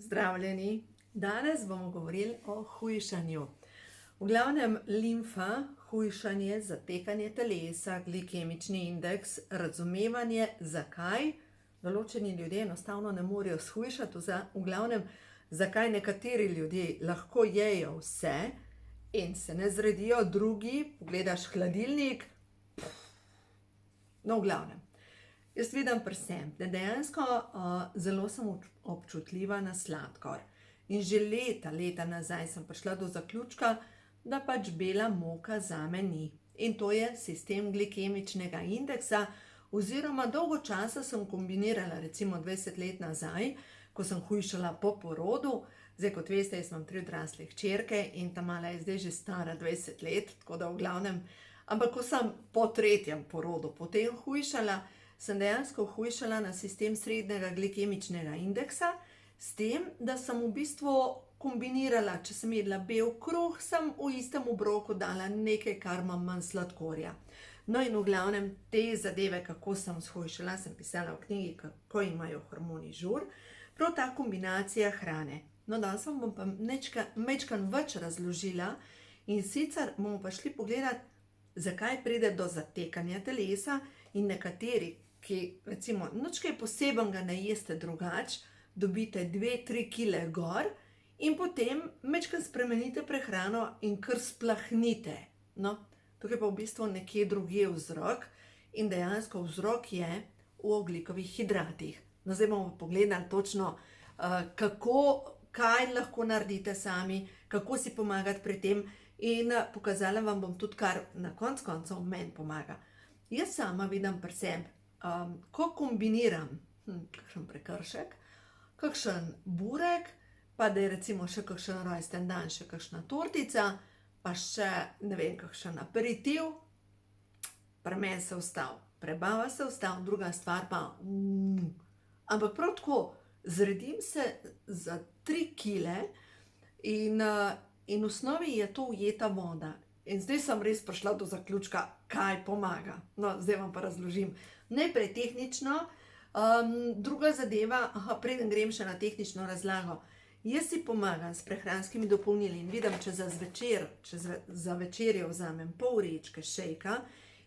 Pozdravljeni! Danes bomo govorili o hujšanju. V glavnem limfa, hujšanje, zatekanje telesa, glikemični indeks, razumevanje, zakaj določeni ljudje enostavno ne morejo shujšati, v glavnem, zakaj nekateri ljudje lahko jejo vse in se ne zredijo, drugi, pogledaš hladilnik, no, v glavnem. Jaz vidim pri sebi, da dejansko zelo sem občutljiva na sladkor. In že leta nazaj sem prišla do zaključka, da pač bela moka zame ni. In to je sistem glikemičnega indeksa, oziroma dolgo časa sem kombinirala, recimo 20 let nazaj, ko sem hujšala po porodu. Zdaj, kot veste, jaz imam 3 odrasle hčerke in ta mala je zdaj že stara 20 let, tako da v glavnem. Ampak ko sem po 3. porodu potem hujšala, sem dejansko hujšala na sistem srednjega glikemičnega indeksa, s tem, da sem v bistvu kombinirala, če sem jedla bel kruh, sem v istem obroku dala nekaj, kar ima manj sladkorja. No in v glavnem te zadeve, kako sem shujšala, sem pisala v knjigi, kako imajo hormoni žur, prav ta kombinacija hrane. No, danes bom pa majčkeno več razložila in sicer bomo pa šli pogledati, zakaj pride do zatekanja telesa in nekateri, ki recimo nič kaj posebenega ne jeste drugače, dobite 2-3 kile gor in potem majčkeno spremenite prehrano in kar splahnite. No, tukaj pa v bistvu nekje drugje vzrok in dejansko vzrok je v ogljikovih hidratih. No, zdaj bomo pogledali točno, kaj lahko naredite sami, kako si pomagati pri tem in pokazala vam bom tudi, kar na koncu koncev meni pomaga. Jaz sama vidim pri sebi, ko kombiniram kakšen prekršek, kakšen burek, pa da je recimo še kakšen rojsten dan, še kakšna tortica, pa še, ne vem, kakšen aperitiv, pri meni se ustavi, prebava se ustavi, druga stvar pa ampak prav tako, zredim se za 3 kile in v osnovi je to ujeta voda. In zdaj sem res prišla do zaključka, kaj pomaga. No, zdaj vam pa razložim. Najprej tehnično, druga zadeva, preden grem še na tehnično razlago. Jaz si pomagam s prehranskimi dopolnili in vidim, če za večerjo vzamem pol vrečke šejka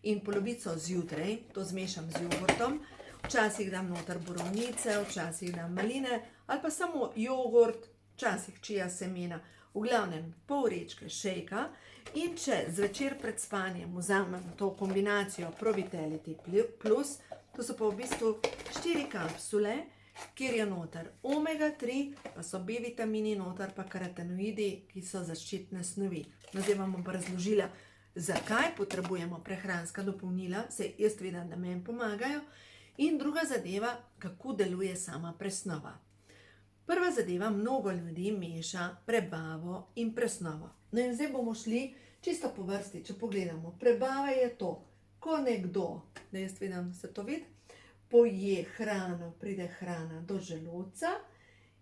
in polovico zjutraj, to zmešam z jogurtom, včasih dam noter borovnice, včasih dam maline ali pa samo jogurt, včasih čija semena. V glavnem, pol vrečke šejka in če zvečer pred spanjem vzamem to kombinacijo Pro-Vitality Plus, to so pa v bistvu 4 kapsule, kjer je noter omega 3, pa so B vitamini noter, pa karotenoidi, ki so zaščitne snovi. No, zdaj vam bom pa razložila, zakaj potrebujemo prehranska dopolnila, saj jaz vidim, da meni pomagajo, in druga zadeva, kako deluje sama presnova. Prva zadeva, mnogo ljudi meša prebavo in presnovo. No in zdaj bomo šli čisto po vrsti, če pogledamo. Prebava je to, ko nekdo, da jaz vidim, se to vidi, poje hrano, pride hrana do želodca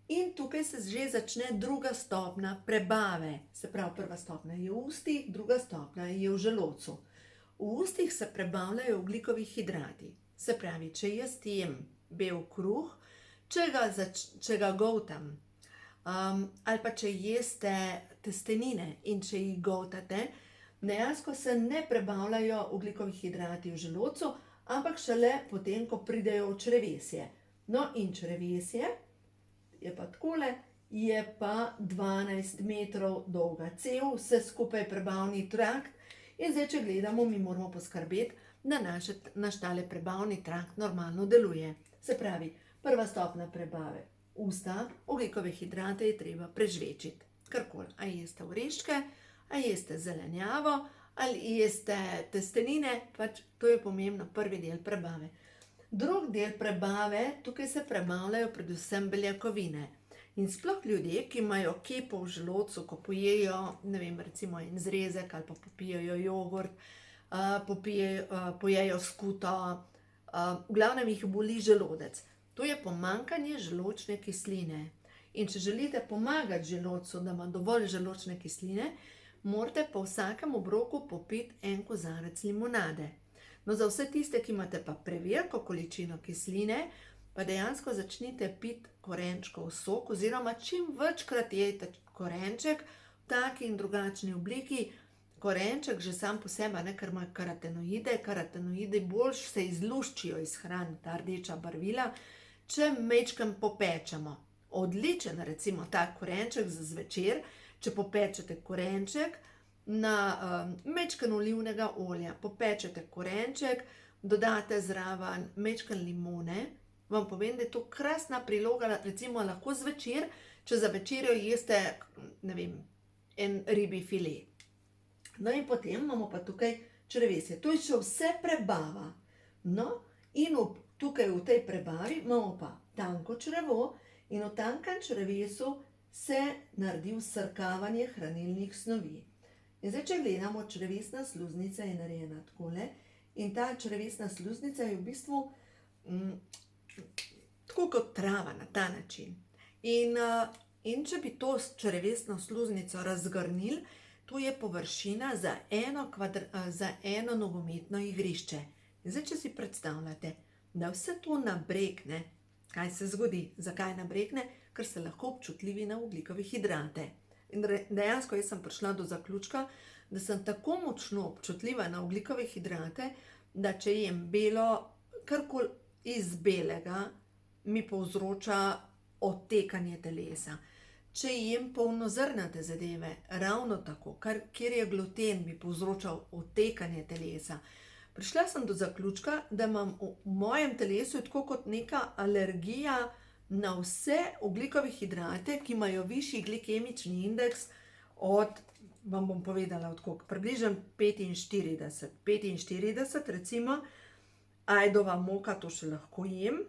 in tukaj se že začne druga stopnja prebave. Se pravi, prva stopnja je v ustih, druga stopnja je v želodcu. V ustih se prebavljajo ogljikovi hidrati. Se pravi, če jaz jem bel kruh, če ga goltam, ali pa če jeste testenine in če jih goltate, dejansko se ne prebavljajo ogljikovi hidrati v želodcu, ampak šele potem, ko pridejo v črevesje. No in črevesje je pa takole, je pa 12 metrov dolga cev, vse skupaj prebavni trakt in zdaj, če gledamo, mi moramo poskrbeti, da naš tale prebavni trakt normalno deluje. Se pravi, prva stopnja prebave, usta, ogljikove hidrate je treba prežvečiti. Karkoli, a jeste oreščke, a jeste zelenjavo, ali jeste testenine, pač to je pomembno, prvi del prebave. Drugi del prebave, tukaj se prebavljajo predvsem beljakovine. In sploh ljudje, ki imajo kepo v želodcu, ko pojejo, ne vem, recimo en zrezek ali pa popijejo jogurt, pojejo skuto, v glavnem jih boli želodec. To je pomanjkanje želodčne kisline. In če želite pomagati želodcu, da ima dovolj želodčne kisline, morate po vsakem obroku popiti en kozarec limonade. No, za vse tiste, ki imate pa preveliko količino kisline, pa dejansko začnite piti korenčkov sok, oziroma čim večkrat jejte korenček v taki in drugačni obliki. Korenček že sam po sebi, ne, ker ima karotenoidi boljš se izluščijo iz hrane, ta rdeča barvila, če majčkeno popečemo. Odličen recimo ta korenček za zvečer, če popečete korenček na majčkeno olivnega olja, popečete korenček, dodate zraven majčkeno limone, vam povem, da je to krasna priloga, recimo lahko zvečer, če za večerjo jeste, ne vem, en ribji file. No in potem imamo pa tukaj črevesje, to je še vse prebava. No in tukaj v tej prebavi imamo pa tanko črevo in v tankem črevesu se naredi vsrkavanje hranilnih snovi. In zdaj, če gledamo, črevesna sluznica je narejena takole in ta črevesna sluznica je v bistvu tako kot trava na ta način. In če bi to črevesno sluznico razgrnili, to je površina za eno nogometno igrišče. In zdaj, če si predstavljate, da vse to nabrekne, kaj se zgodi? Zakaj nabrekne? Ker ste lahko občutljivi na ogljikove hidrate. In dejansko jaz sem prišla do zaključka, da sem tako močno občutljiva na ogljikove hidrate, da če jem belo, karkoli iz belega, mi povzroča odtekanje telesa. Če jem polnozrnate zadeve, ravno tako, kjer je gluten, bi povzročal odtekanje telesa. Prišla sem do zaključka, da imam v mojem telesu tako kot neka alergija na vse ogljikove hidrate, ki imajo višji glikemični indeks od, vam bom povedala, od koliko, približno 45. 45 recimo, ajdova moka, to še lahko jem,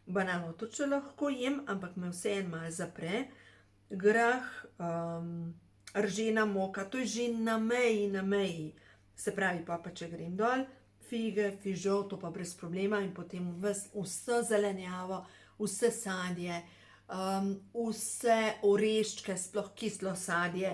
banano to še lahko jem, ampak me vseeno malo zapre. Grah, ržena moka, to je že na meji. Se pravi, pa če grem dol, fige, fižol, to pa brez problema in potem vse zelenjavo, vse sadje, vse oreščke, sploh kislo sadje.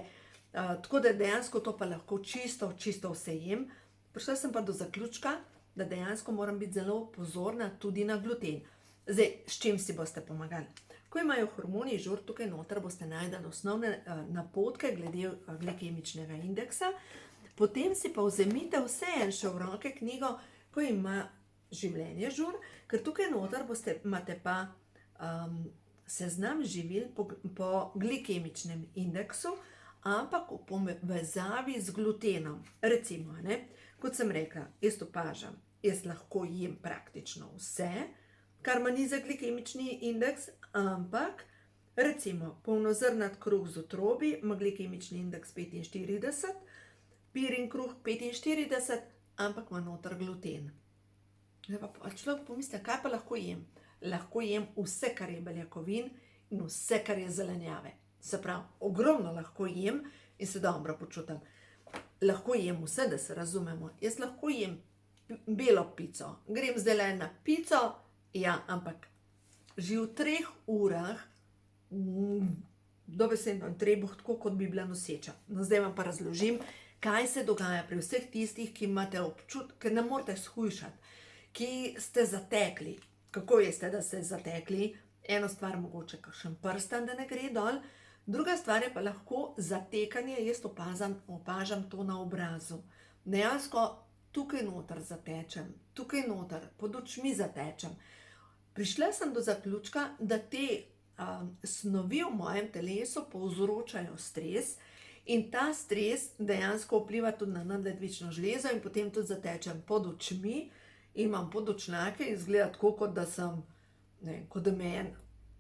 Tako da dejansko to pa lahko čisto vse jem. Prišla sem pa do zaključka, da dejansko moram biti zelo pozorna tudi na gluten. Zdaj, s čim si boste pomagali? Ko imajo hormoni žur, tukaj noter boste najdali osnovne napotke glede glikemičnega indeksa, potem si pa vzemite vseeno še v roke knjigo, ko ima življenje žur, ker tukaj noter imate pa seznam živil po glikemičnem indeksu, ampak v povezavi z glutenom. Recimo, kot sem rekla, jaz opažam, jaz lahko jem praktično vse, kar ima nizek glikemični indeks, ampak recimo polnozrnat kruh z otrobi ima glikemični indeks 45, pirin kruh 45, ampak ima noter gluten. Zdaj pa človek pomisli, kaj pa lahko jem? Lahko jem vse, kar je beljakovin in vse, kar je zelenjave. Se pravi, ogromno lahko jem in se dobro počutim. Lahko jem vse, da se razumemo. Jaz lahko jem belo pico, grem zdaj na pico, ja, ampak že v 3 urah dobesedno trebuh tako, kot bi bila noseča. No, zdaj vam pa razložim, kaj se dogaja pri vseh tistih, ki imate občutek, ker ne morete shujšati, ki ste zatekli. Kako veste, da ste zatekli? Eno stvar mogoče kakšen prstan, da ne gre dol, druga stvar je pa lahko zatekanje, jaz opažam to na obrazu. Dejansko tukaj noter zatečem, tukaj noter, pod očmi zatečem. Prišla sem do zaključka, da te snovi v mojem telesu povzročajo stres in ta stres dejansko vpliva tudi na nadledvično žlezo in potem tudi zatečem pod očmi, imam podočnjake in izgleda tako, kot da sem, kot da me je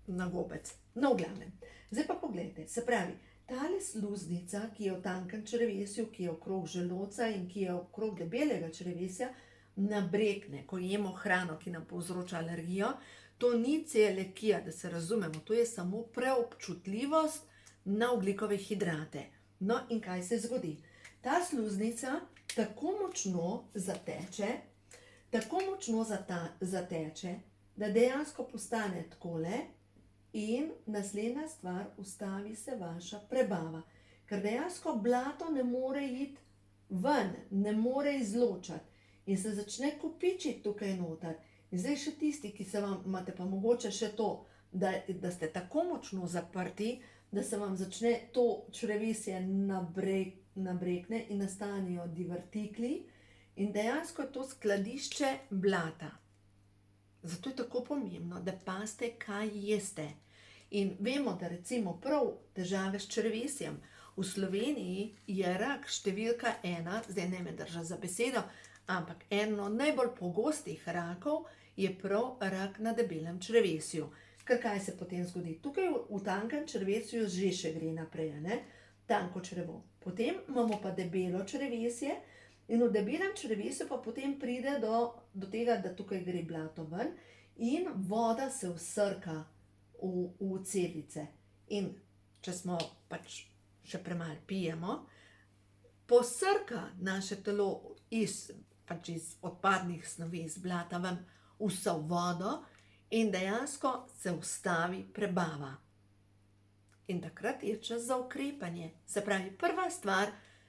na gobec. No, v glavnem. Zdaj pa poglejte, se pravi, tale sluznica, ki je v tankem črevesju, ki je okrog želodca in ki je okrog debelega črevesja, nabrekne, ko jemo hrano, ki nam povzroča alergijo. To ni celiakija, da se razumemo, to je samo preobčutljivost na ogljikove hidrate. No in kaj se zgodi? Ta sluznica tako močno zateče, da dejansko postane takole in naslednja stvar, ustavi se vaša prebava. Ker dejansko blato ne more iti ven, ne more izločati in se začne kopičiti tukaj noter. In zdaj še tisti, ki se vam imate pa mogoče še to, da ste tako močno zaprti, da se vam začne to črevesje nabrekne in nastanejo divertikli in dejansko je to skladišče blata. Zato je tako pomembno, da pazite, kaj jeste. In vemo, da recimo prav težave s črevesjem. V Sloveniji je rak številka 1, zdaj ne me drža za besedo, ampak eno najbolj pogostih rakov je prav rak na debelem črevesju. Ker kaj se potem zgodi? Tukaj v tankem črevesju že še gre naprej, ne? Tanko črevo. Potem imamo pa debelo črevesje in v debelem črevesju pa potem pride do tega, da tukaj gre blato ven in voda se vsrka v celice. In če smo pač še premalo pijemo, posrka naše telo iz odpadnih snovi, iz blata ven vso vodo in dejansko se ustavi prebava. In takrat je čas za ukrepanje. Se pravi, prva stvar,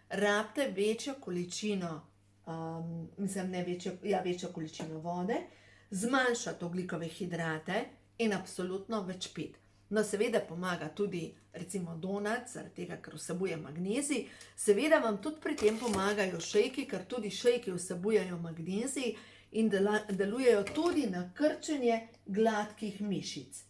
rabite večjo količino, večjo količino vode, zmanjšati ogljikove hidrate in absolutno več piti. No, seveda pomaga tudi recimo donat, zaradi tega, ker vsebuje magnezij. Seveda vam tudi pri tem pomagajo šejki, ker tudi šejki vsebujejo magnezij in delujejo tudi na krčenje gladkih mišic.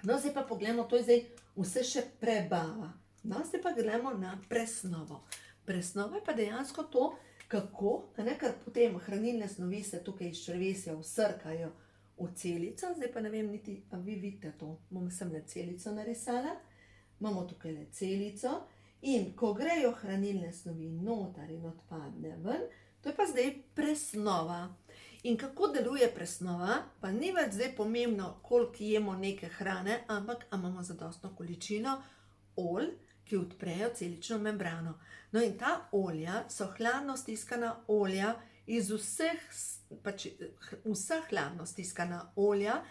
No, zdaj pa pogledamo, to je zdaj vse še prebava. No, zdaj pa gledamo na presnovo. Presnova je pa dejansko to, kako, ker potem hranilne snovi se tukaj iz črevesja vsrkajo v celico, zdaj pa ne vem niti, a vi vidite to, bom semle celico narisala, imamo tukaj le celico in ko grejo hranilne snovi noter in odpadne ven, to je pa zdaj presnova. In kako deluje presnova, pa ni več zdaj pomembno, koliko jemo neke hrane, ampak imamo zadostno količino olj, ki odprejo celično membrano. No in ta olja so hladno stiskana olja iz vsa hladno stiskana olja,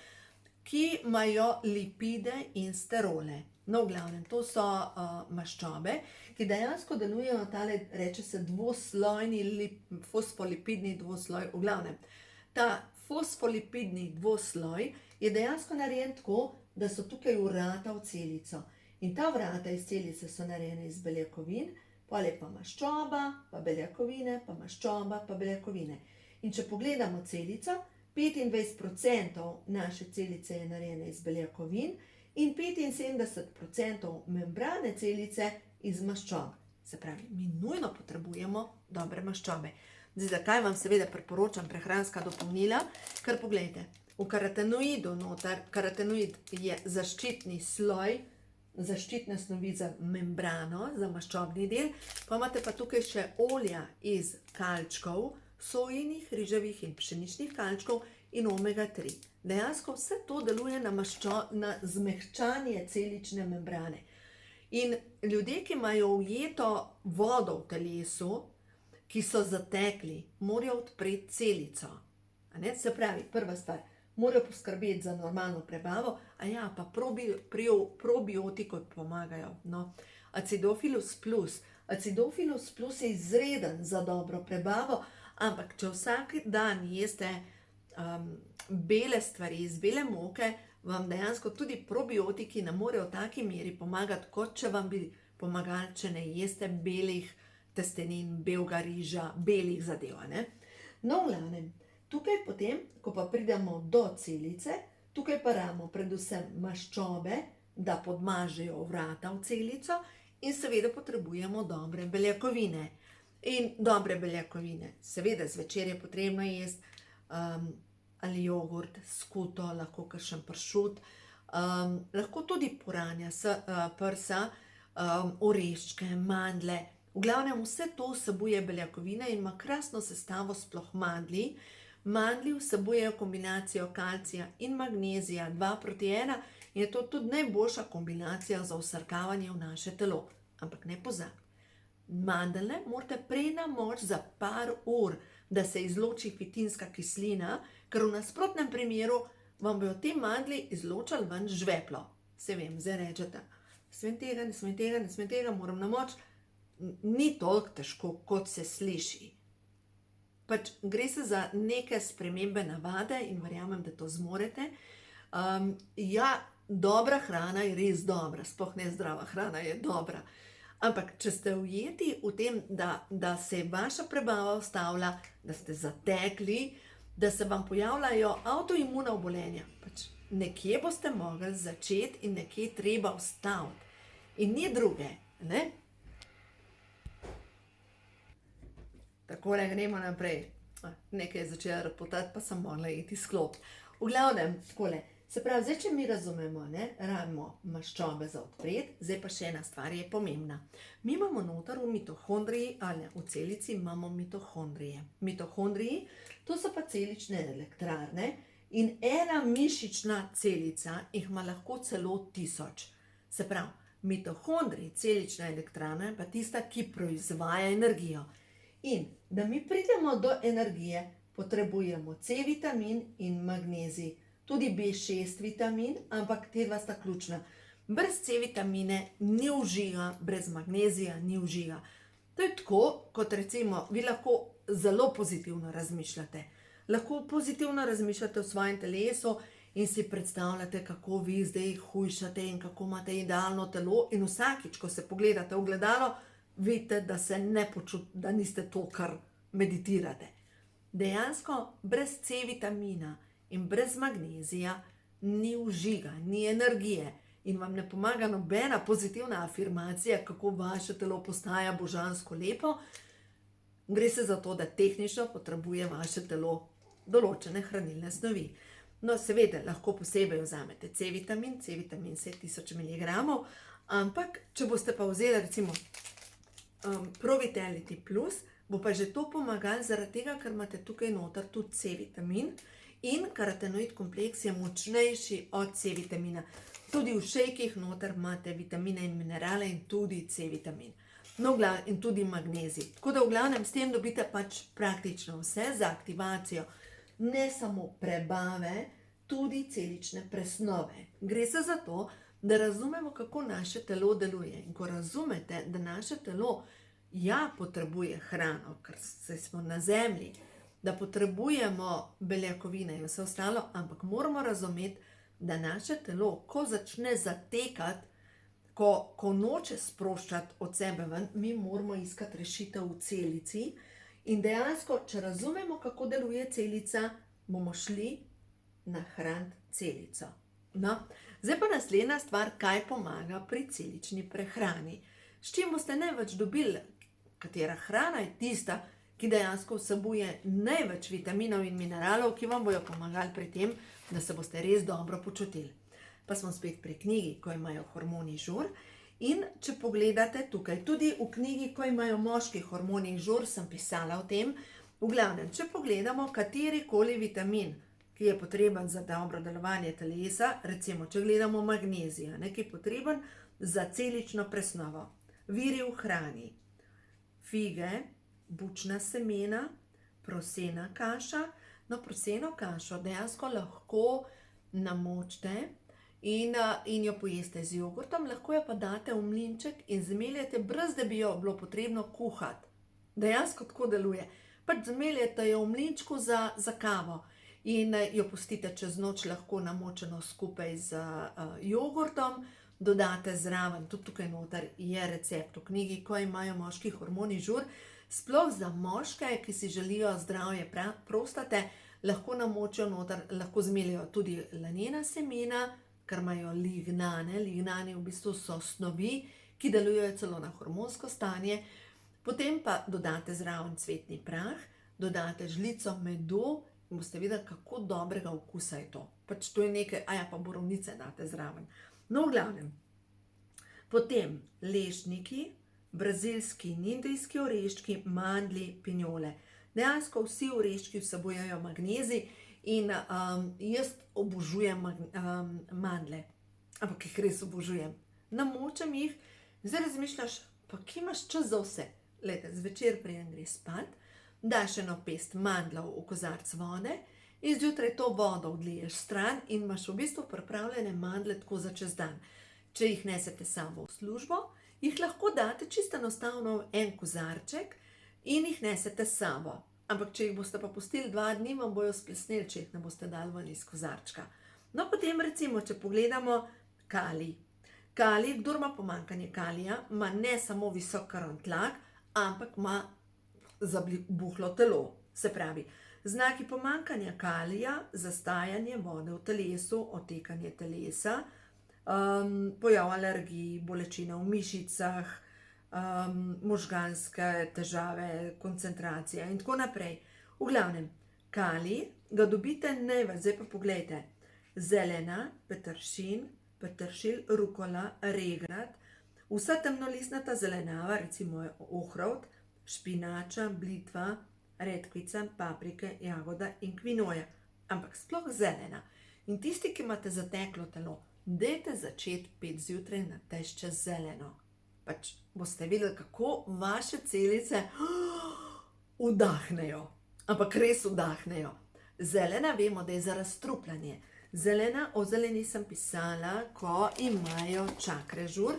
ki imajo lipide in sterole. No, v glavnem, to so maščobe, ki dejansko delujejo na tale, reče se dvoslojni fosfolipidni dvosloj. V glavnem, ta fosfolipidni dvosloj je dejansko narejen tako, da so tukaj vrata v celico. In ta vrata iz celice so narejene iz beljakovin, potem je pa maščoba, pa beljakovine, pa maščoba, pa beljakovine. In če pogledamo celico, 25% naše celice je narejene iz beljakovin in 75% membrane celice iz maščob. Se pravi, mi nujno potrebujemo dobre maščobe. Zdaj, zakaj vam seveda priporočam prehranska dopolnila? Ker poglejte, v karotenoidu noter, karotenoid je zaščitni sloj, zaščitne snovi za membrano, za maščobni del, pa imate pa tukaj še olja iz kalčkov, sojinih, riževih in pšeničnih kalčkov in omega 3. Dejansko vse to deluje na zmehčanje celične membrane. In ljudje, ki imajo ujeto vodo v telesu, ki so zatekli, morajo odpreti celico. Se pravi, prva stvar, morajo poskrbeti za normalno prebavo, pa probiotiki pomagajo. No. Acidophilus plus. Acidophilus plus je izreden za dobro prebavo, ampak če vsak dan jeste bele stvari iz bele moke, vam dejansko tudi probiotiki ne morejo v taki meri pomagati, kot če vam bi pomagali, če ne jeste belih testenin, belega riža, belih zadev. No, v glavnem, tukaj potem, ko pa pridemo do celice, tukaj pa rabimo predvsem maščobe, da podmažejo vrata v celico in seveda potrebujemo dobre beljakovine. In dobre beljakovine, seveda zvečer je potrebno jesti ali jogurt, skuto, lahko kakšen pršut, lahko tudi puranja, prsa, oreščke, mandlje. V glavnem vse to vsebuje beljakovine in ima krasno sestavo, sploh mandlji. Mandlji vsebujejo kombinacijo kalcija in magnezija 2:1 in je to tudi najboljša kombinacija za vsrkavanje v naše telo. Ampak ne pozabite, mandeljne morate prej namočiti za par ur, da se izloči fitinska kislina, ker v nasprotnem primeru vam bojo te mandlji izločali ven žveplo. Se vem, zdaj rečete, ne smem tega, moram namočiti. Ni toliko težko, kot se sliši. Pač gre se za neke spremembe navade in verjamem, da to zmorete. Ja, dobra hrana je res dobra, sploh ne zdrava hrana je dobra. Ampak, če ste ujeti v tem, da se vaša prebava ustavlja, da ste zatekli, da se vam pojavljajo avtoimuna obolenja, pač nekje boste mogli začeti in nekje treba ustaviti. In ni druge, ne? Takole gremo naprej. Nekaj je začela ropotati, pa sem morala iti sklop. V glavnem, takole. Se pravi, zdaj, če mi razumemo, ne, rabimo maščobe za odpreti, zdaj pa še ena stvar je pomembna. Mi imamo noter v mitohondriji, ali v celici imamo mitohondrije. Mitohondriji, to so pa celične elektrarne in ena mišična celica jih ima lahko celo 1000. Se pravi, mitohondriji, celična elektrarna, pa tista, ki proizvaja energijo. In da mi pridemo do energije, potrebujemo C-vitamin in magnezij. Tudi B6 vitamin, ampak te dva sta ključna. Brez C-vitamine ni užiga, brez magnezija ni užiga. To je tako, kot recimo, vi lahko zelo pozitivno razmišljate. Lahko pozitivno razmišljate o svojem telesu in si predstavljate, kako vi zdaj hujšate in kako imate idealno telo. In vsakič, ko se pogledate v ogledalo, vidite, da se ne počutite, da niste to, kar meditirate. Dejansko brez C-vitamina in brez magnezija ni užiga, ni energije in vam ne pomaga nobena pozitivna afirmacija, kako vaše telo postaja božansko lepo. Gre se za to, da tehnično potrebuje vaše telo določene hranilne snovi. No, seveda, lahko posebej vzamete C-vitamin, C-vitamin se je 1000 mg, ampak če boste pa vzeli recimo Pro-Vitality Plus, bo pa že to pomagalo zaradi tega, ker imate tukaj noter tudi C-vitamin, in karotenoid kompleks je močnejši od C-vitamina. Tudi v šejkih noter imate vitamine in minerale in tudi C-vitamin. No, in tudi magnezij. Tako da v glavnem s tem dobite pač praktično vse za aktivacijo ne samo prebave, tudi celične presnove. Gre se za to, da razumemo, kako naše telo deluje. In ko razumete, da naše telo potrebuje hrano, ker smo na zemlji, da potrebujemo beljakovine in vse ostalo, ampak moramo razumeti, da naše telo, ko začne zatekati, ko noče sproščati od sebe ven, mi moramo iskati rešitev v celici in dejansko, če razumemo, kako deluje celica, bomo šli nahraniti celico. No, zdaj pa naslednja stvar, kaj pomaga pri celični prehrani. S čim boste največ dobili, katera hrana je tista, ki dejansko vsebuje največ vitaminov in mineralov, ki vam bojo pomagali pri tem, da se boste res dobro počutili. Pa smo spet pri knjigi, ko imajo hormoni žur. In če pogledate tukaj, tudi v knjigi, ko imajo moški hormoni žur, sem pisala o tem. V glavnem, če pogledamo katerikoli vitamin, ki je potreben za dobro delovanje telesa, recimo, če gledamo magnezija, ki je potreben za celično presnovo, viri v hrani, fige, bučna semena, prosena kaša. No, proseno kašo dejansko lahko namočite in jo pojeste z jogurtom, lahko jo pa date v mlinček in zmeljete, brez da bi jo bilo potrebno kuhati. Dejansko tako deluje. Pač zmeljete jo v mlinčku za kavo in jo pustite čez noč lahko namočeno skupaj z jogurtom, dodate zraven, tudi tukaj noter je recept v knjigi, ko imajo moški hormoni žur, sploh za moške, ki si želijo zdravje prostate, lahko namočijo noter, lahko zmeljajo tudi lanena semena, ker imajo lignane. Lignani v bistvu so snovi, ki delujejo celo na hormonsko stanje. Potem pa dodate zraven cvetni prah, dodate žlico medu in boste videli, kako dobrega okusa je to. Pač to je nekaj, pa borovnice date zraven. No, v glavnem. Potem lešniki, brazilski in indijski oreščki, mandlji, pinjole. Dejansko vsi oreščki vsebujejo magnezij in jaz obožujem mandlje. Ampak jih res obožujem. Namočim jih, zdaj razmišljaš, pa kje imaš čas za vse? Glejte, zvečer preden greš spat, daš eno pest mandljev v kozarec vode in zjutraj to vodo odliješ stran in imaš v bistvu pripravljene mandlje tako za čez dan. Če jih nesete sabo v službo, jih lahko date čisto enostavno v en kozarček in jih nesete sabo. ampak če jih boste pa pustili 2 dni, vam bojo splesnili, če jih ne boste dali ven iz kozarčka. No, potem recimo, če pogledamo kalij. Kalij, kdor ima pomanjkanje kalija, ima ne samo visok krvni tlak, ampak ima zabuhlo telo. Se pravi, znaki pomanjkanja kalija, zastajanje vode v telesu, otekanje telesa, pojav alergij, bolečine v mišicah, možganske težave, koncentracija in tako naprej. V glavnem, kalij ga dobite največ, zdaj pa poglejte, zelena, peteršilj, rukola, regrat, vsa temnolistnata zelenjava, recimo ohrovt, špinača, blitva, redkvica, paprike, jagoda in kvinoja. Ampak sploh zelena. In tisti, ki imate zateklo telo, dajte začeti 5 zjutraj na tešče zeleno. Pač boste videli, kako vaše celice vdahnejo. Ampak res vdahnejo. Zelena vemo, da je za razstrupljanje. Zelena, o zeleni sem pisala, ko imajo čakre žur.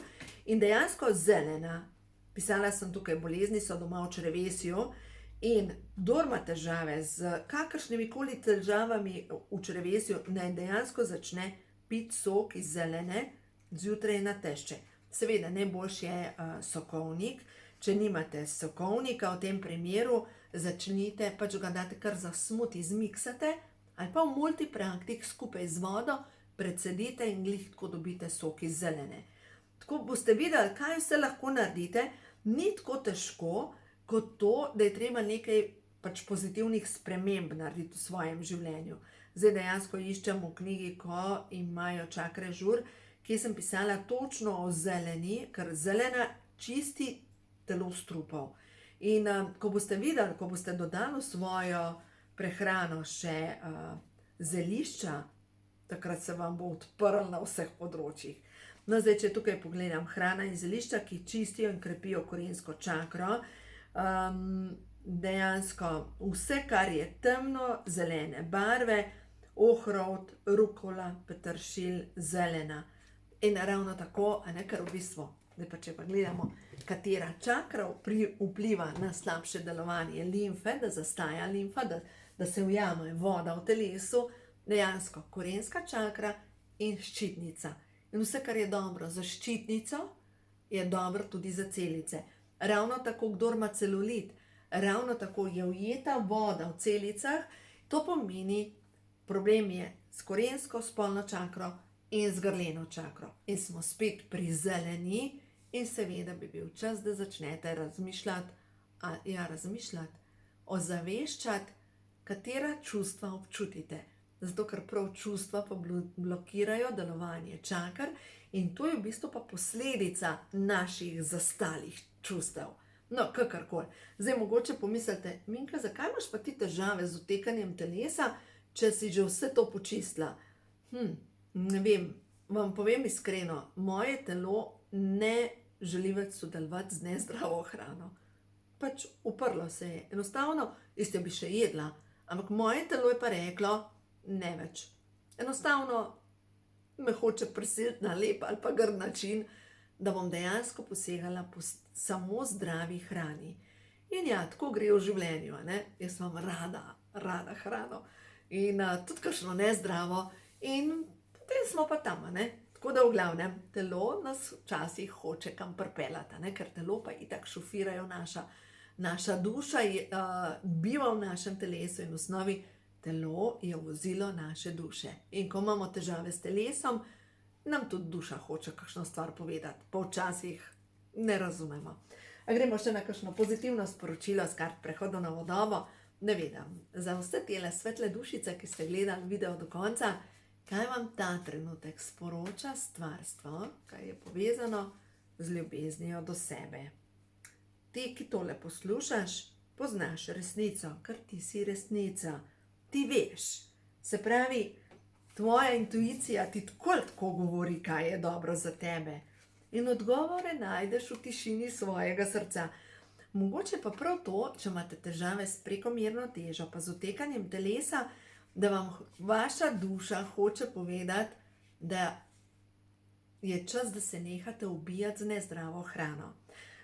In dejansko zelena, pisala sem tukaj, bolezni so doma v črevesju. In kdor ima težave z kakršnimi koli težavami v črevesju, naj dejansko začne piti sok iz zelene zjutraj na tešče. Seveda, najboljši je sokovnik. Če nimate sokovnika, v tem primeru začnite, pač ga date kar za smuti, zmiksate, ali pa v multipraktik skupaj z vodo precedite in glih tako dobite sok iz zelene. Tako boste videli, kaj vse lahko naredite, ni tako težko, kot to, da je treba nekaj pač pozitivnih sprememb narediti v svojem življenju. Zdaj dejansko iščem v knjigi, ko imajo čakre žur, ki sem pisala točno o zeleni, ker zelena čisti telo strupov. In ko boste videli, ko boste dodali v svojo prehrano še zelišča, takrat se vam bo odprl na vseh področjih. No, zdaj, če tukaj pogledam, hrana in zelišča, ki čistijo in krepijo korensko čakro, dejansko vse, kar je temno, zelene barve, ohrovt, rukola, peteršilj, zelena. In ravno tako, kar v bistvu, zdaj pa če pa gledamo, katera čakra vpliva na slabše delovanje limfe, da zastaja limfa, da se ujame voda v telesu, dejansko korenska čakra in ščitnica. In vse, kar je dobro za ščitnico, je dobro tudi za celice. Ravno tako, kdor ima celulit, ravno tako je ujeta voda v celicah, to pomeni, problem je s korensko spolno čakro in z grleno čakro. In smo spet pri zeleni in seveda bi bil čas, da začnete razmišljati, ozaveščati, katera čustva občutite. Zato, ker prav čustva pa blokirajo delovanje čaker in to je v bistvu pa posledica naših zastalih čustev. No, kakorkoli. Zdaj mogoče pomislite, Minka, zakaj imaš pa ti težave z otekanjem telesa, če si že vse to počistila? Ne vem, vam povem iskreno, moje telo ne želi več sodelovati z nezdravo hrano. Pač uprlo se je. Enostavno, isto bi še jedla, ampak moje telo je pa reklo, ne več. Enostavno me hoče prisiliti na lep ali pa grd način, da bom dejansko posegala po samo zdravi hrani. In ja, tako gre v življenju, Jaz imam rada hrano in tudi kakšno nezdravo in potem smo pa tam, Tako da v glavnem, telo nas včasih hoče kam pripeljati, ker telo pa itak šofirajo naša duša, biva v našem telesu in v osnovi telo je vozilo naše duše. In ko imamo težave s telesom, nam tudi duša hoče kakšno stvar povedati, pa včasih ne razumemo. A gremo še na kakšno pozitivno sporočilo s kart prehodu na vodovo? Ne vedem, za vse tele svetle dušice, ki ste gledali video do konca, kaj vam ta trenutek sporoča stvarstvo, kaj je povezano z ljubeznijo do sebe. Ti, ki tole poslušaš, poznaš resnico, ker ti si resnica. Ti veš, se pravi, tvoja intuicija ti tako govori, kaj je dobro za tebe. In odgovore najdeš v tišini svojega srca. Mogoče pa prav to, če imate težave s prekomerno težo, pa z otekanjem telesa, da vam vaša duša hoče povedati, da je čas, da se nehate ubijati z nezdravo hrano.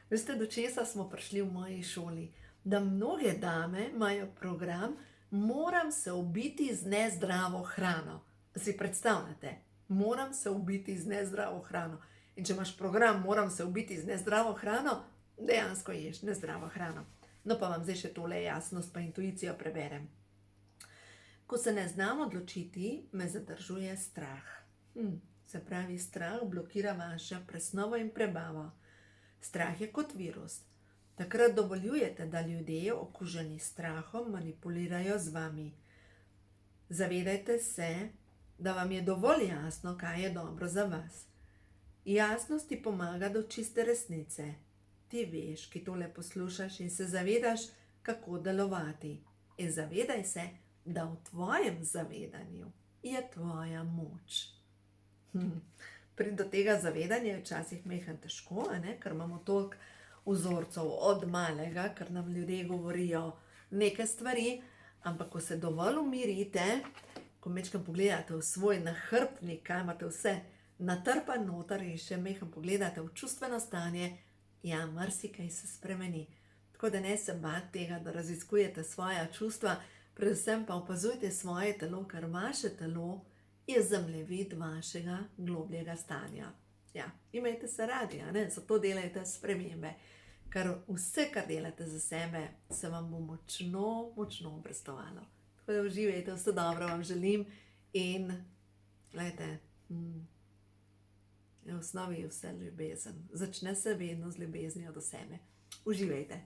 Veste, do česa smo prišli v moji šoli? da mnoge dame imajo program, moram se ubiti z nezdravo hrano. Si predstavljate? Moram se ubiti z nezdravo hrano. In če imaš program, moram se ubiti z nezdravo hrano, dejansko ješ nezdravo hrano. No pa vam zdaj še tole jasnost pa intuicijo preberem. Ko se ne znam odločiti, me zadržuje strah. Se pravi, strah blokira vašo presnovo in prebavo. Strah je kot virus. Takrat dovoljujete, da ljudje, okuženi s strahom, manipulirajo z vami. Zavedajte se, da vam je dovolj jasno, kaj je dobro za vas. Jasnost ti pomaga do čiste resnice. Ti veš, ki tole poslušaš in se zavedaš, kako delovati. In zavedaj se, da v tvojem zavedanju je tvoja moč. Priti do tega zavedanja je včasih mehen težko, ker imamo toliko vzorcev od malega, ker nam ljudje govorijo neke stvari, ampak ko se dovolj umirite, ko majčkeno pogledate v svoj nahrbtnik, kaj imate vse natrpan noter in še mehen pogledate v čustveno stanje, ja, marsikaj se spremeni. Tako da ne se bati tega, da raziskujete svoja čustva, predvsem pa opazujte svoje telo, ker vaše telo je zemljevid vašega globljega stanja. Ja, imejte se radi, zato delajte spremembe, ker vse, kar delate za sebe, se vam bo močno, močno obrestovalo. Tako da uživajte, vse dobro vam želim in gledajte, v osnovi je vse ljubezen. Začne se vedno z ljubeznijo do sebe. Uživajte.